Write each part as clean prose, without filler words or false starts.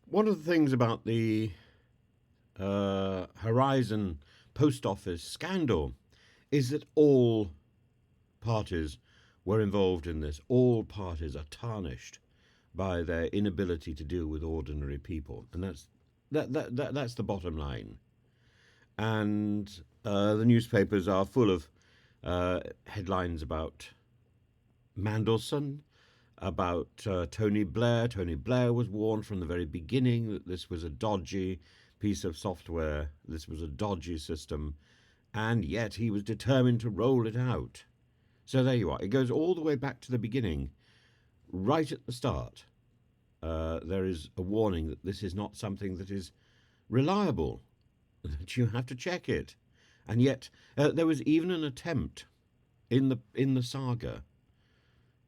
One of the things about the Horizon post office scandal is that all parties were involved in this. All parties are tarnished by their inability to deal with ordinary people, and that's the bottom line. And the newspapers are full of headlines about Mandelson, about Tony Blair. Tony Blair was warned from the very beginning that this was a dodgy piece of software, this was a dodgy system, and yet he was determined to roll it out. So there you are. It goes all the way back to the beginning, right at the start. There is a warning that this is not something that is reliable, that you have to check it. And yet, there was even an attempt in the saga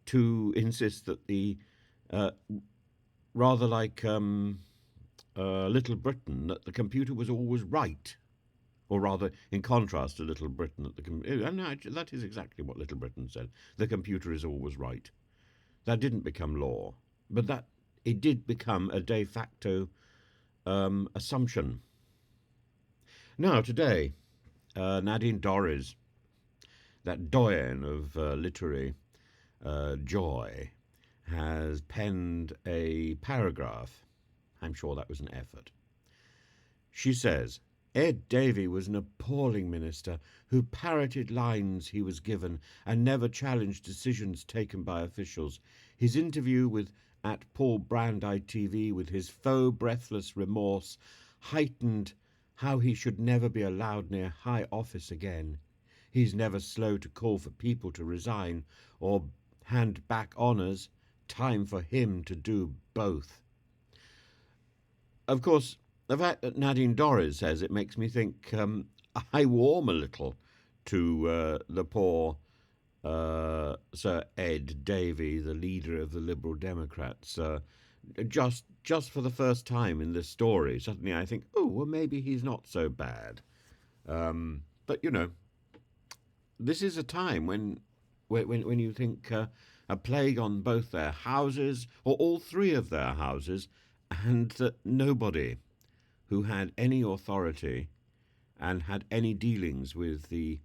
to insist that the uh, rather like Little Britain, that the computer was always right, or rather, in contrast to Little Britain, that is exactly what Little Britain said. The computer is always right. That didn't become law, but that it did become a de facto assumption. Now today, Nadine Dorries, that doyen of literary joy, has penned a paragraph. I'm sure that was an effort. She says, Ed Davey was an appalling minister who parroted lines he was given and never challenged decisions taken by officials. His interview with at Paul Brand ITV with his faux breathless remorse heightened how he should never be allowed near high office again. He's never slow to call for people to resign or hand back honours. Time for him to do both. Of course, the fact that Nadine Dorries says it makes me think I warm a little to the poor Sir Ed Davey, the leader of the Liberal Democrats. Just for the first time in this story, suddenly I think, oh, well, maybe he's not so bad. But this is a time when you think a plague on both their houses, or all three of their houses, and that nobody who had any authority and had any dealings with the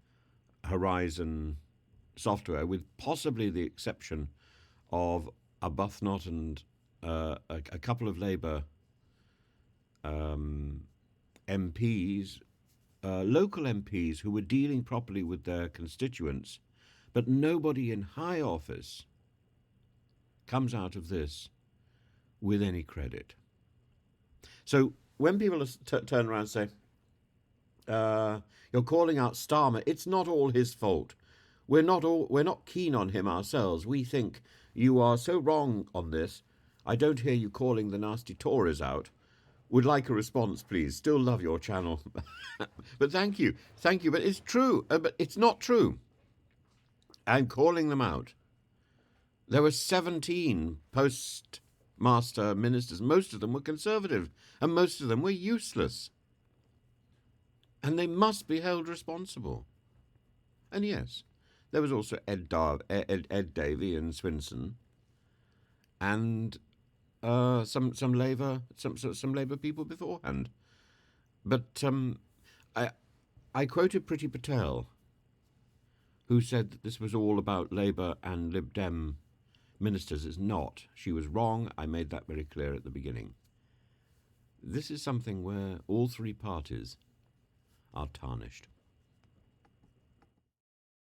Horizon software, with possibly the exception of Arbuthnot and a couple of Labour MPs, local MPs who were dealing properly with their constituents, but nobody in high office comes out of this with any credit. So when people turn around and say, "You're calling out Starmer," it's not all his fault. We're not keen on him ourselves. We think you are so wrong on this. I don't hear you calling the nasty Tories out. Would like a response, please. Still love your channel, but thank you. But it's true. But it's not true. I'm calling them out. There were 17 postmaster ministers. Most of them were Conservative, and most of them were useless. And they must be held responsible. And yes, there was also Ed Davey and Swinson, and some Labour people beforehand. But I quoted Priti Patel, who said that this was all about Labour and Lib Dem ministers. It's not. She was wrong. I made that very clear at the beginning. This is something where all three parties are tarnished.